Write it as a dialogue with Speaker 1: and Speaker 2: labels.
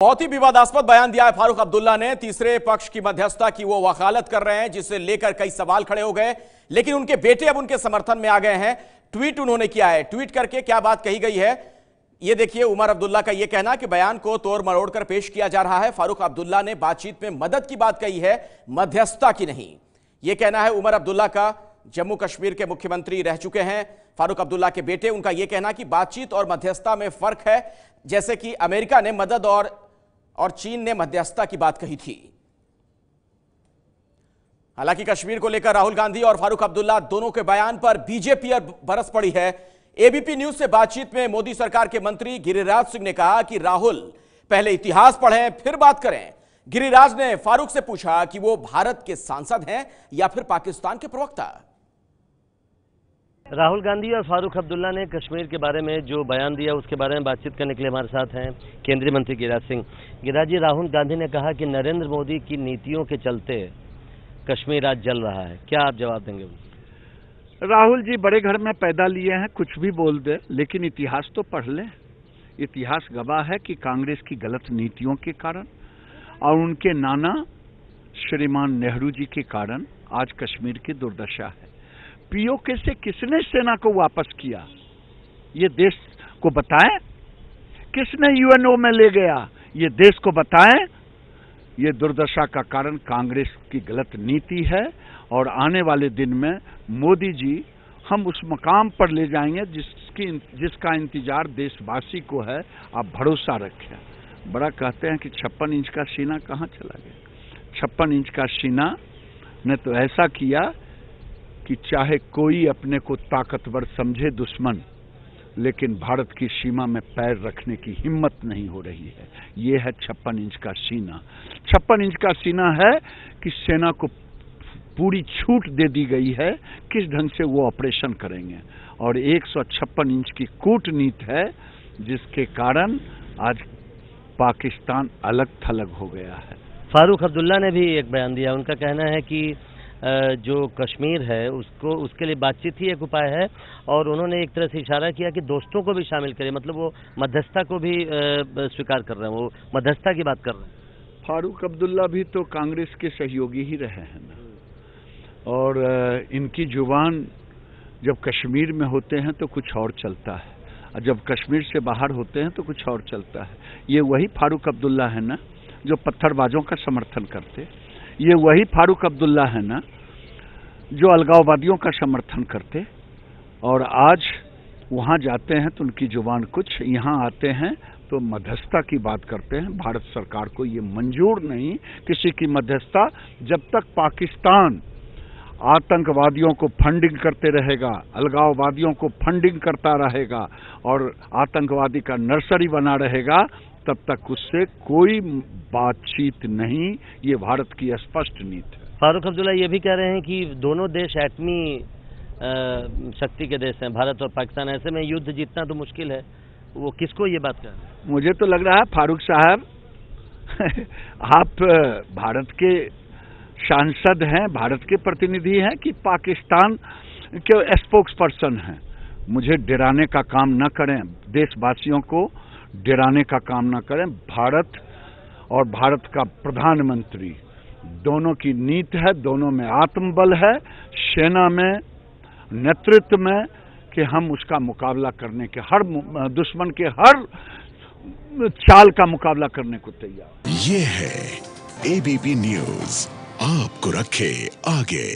Speaker 1: बहुत ही विवादास्पद बयान दिया है फारूक अब्दुल्ला ने। तीसरे पक्ष की मध्यस्थता की वो वकालत कर रहे हैं, जिसे लेकर कई सवाल खड़े हो गए। लेकिन उनके बेटे अब उनके समर्थन में आ गए हैं। ट्वीट उन्होंने किया है। ट्वीट करके क्या बात कही गई है, ये देखिए। उमर अब्दुल्ला का यह कहना कि बयान को तोड़ मरोड़ कर पेश किया जा रहा है। फारूक अब्दुल्ला ने बातचीत में मदद की बात कही है, मध्यस्थता की नहीं। यह कहना है उमर अब्दुल्ला का। जम्मू कश्मीर के मुख्यमंत्री रह चुके हैं फारूक अब्दुल्ला के बेटे। उनका यह कहना कि बातचीत और मध्यस्थता में फर्क है, जैसे कि अमेरिका ने मदद और चीन ने मध्यस्थता की बात कही थी। हालांकि कश्मीर को लेकर राहुल गांधी और फारूक अब्दुल्ला दोनों के बयान पर बीजेपी बरस पड़ी है। एबीपी न्यूज से बातचीत में मोदी सरकार के मंत्री गिरिराज सिंह ने कहा कि राहुल पहले इतिहास पढ़ें फिर बात करें। गिरिराज ने फारूक से पूछा कि वो भारत के सांसद हैं या फिर पाकिस्तान के प्रवक्ता।
Speaker 2: राहुल गांधी और फारूक अब्दुल्ला ने कश्मीर के बारे में जो बयान दिया उसके बारे में बातचीत करने के लिए हमारे साथ हैं केंद्रीय मंत्री गिरिराज सिंह। गिरिराज जी, राहुल गांधी ने कहा कि नरेंद्र मोदी की नीतियों के चलते कश्मीर आज जल रहा है, क्या आप जवाब देंगे?
Speaker 3: राहुल जी बड़े घर में पैदा लिए हैं, कुछ भी बोल दे, लेकिन इतिहास तो पढ़ लें। इतिहास गवाह है कि कांग्रेस की गलत नीतियों के कारण और उनके नाना श्रीमान नेहरू जी के कारण आज कश्मीर की दुर्दशा है। पीओके से किसने सेना को वापस किया, ये देश को बताएं। किसने यूएनओ में ले गया, ये देश को बताएं। ये दुर्दशा का कारण कांग्रेस की गलत नीति है और आने वाले दिन में मोदी जी हम उस मकाम पर ले जाएंगे जिसका इंतजार देशवासी को है। आप भरोसा रखें। बड़ा कहते हैं कि 56 इंच का सीना कहाँ चला गया। 56 इंच का सीना ने तो ऐसा किया कि चाहे कोई अपने को ताकतवर समझे दुश्मन, लेकिन भारत की सीमा में पैर रखने की हिम्मत नहीं हो रही है। ये है 56 इंच का सीना। 56 इंच का सीना है कि सेना को पूरी छूट दे दी गई है किस ढंग से वो ऑपरेशन करेंगे, और 156 इंच की कूटनीति है जिसके कारण आज पाकिस्तान अलग थलग हो गया है।
Speaker 2: फारूक अब्दुल्ला ने भी एक बयान दिया। उनका कहना है कि जो कश्मीर है उसके लिए बातचीत ही एक उपाय है, और उन्होंने एक तरह से इशारा किया कि दोस्तों को भी शामिल करें, मतलब वो मध्यस्थता को भी स्वीकार कर रहे हैं, वो मध्यस्थता की बात कर रहे हैं।
Speaker 3: फारूक अब्दुल्ला भी तो कांग्रेस के सहयोगी ही रहे हैं ना, और इनकी जुबान जब कश्मीर में होते हैं तो कुछ और चलता है, और जब कश्मीर से बाहर होते हैं तो कुछ और चलता है। ये वही फारूक अब्दुल्ला है ना जो पत्थरबाजों का समर्थन करते, ये वही फारूक अब्दुल्ला है ना जो अलगाववादियों का समर्थन करते, और आज वहाँ जाते हैं तो उनकी जुबान कुछ, यहाँ आते हैं तो मध्यस्थता की बात करते हैं। भारत सरकार को ये मंजूर नहीं किसी की मध्यस्थता, जब तक पाकिस्तान आतंकवादियों को फंडिंग करते रहेगा, अलगाववादियों को फंडिंग करता रहेगा और आतंकवादी का नर्सरी बना रहेगा, तब तक उससे कोई बातचीत नहीं। ये भारत की स्पष्ट नीति है।
Speaker 2: फारूक अब्दुल्ला ये भी कह रहे हैं कि दोनों देश एटमी शक्ति के देश हैं, भारत और पाकिस्तान। ऐसे में युद्ध जीतना तो मुश्किल है। वो किसको ये बात कह रहे हैं?
Speaker 3: मुझे तो लग रहा है फारूक साहब आप भारत के सांसद हैं, भारत के प्रतिनिधि हैं कि पाकिस्तान के स्पोक्स पर्सन हैं। मुझे डराने का काम न करें, देशवासियों को डराने का काम न करें। भारत और भारत का प्रधानमंत्री दोनों की नीति है, दोनों में आत्मबल है, सेना में, नेतृत्व में, कि हम उसका मुकाबला करने के, हर दुश्मन के हर चाल का मुकाबला करने को तैयार।
Speaker 4: ये है एबीपी न्यूज, आपको रखे आगे।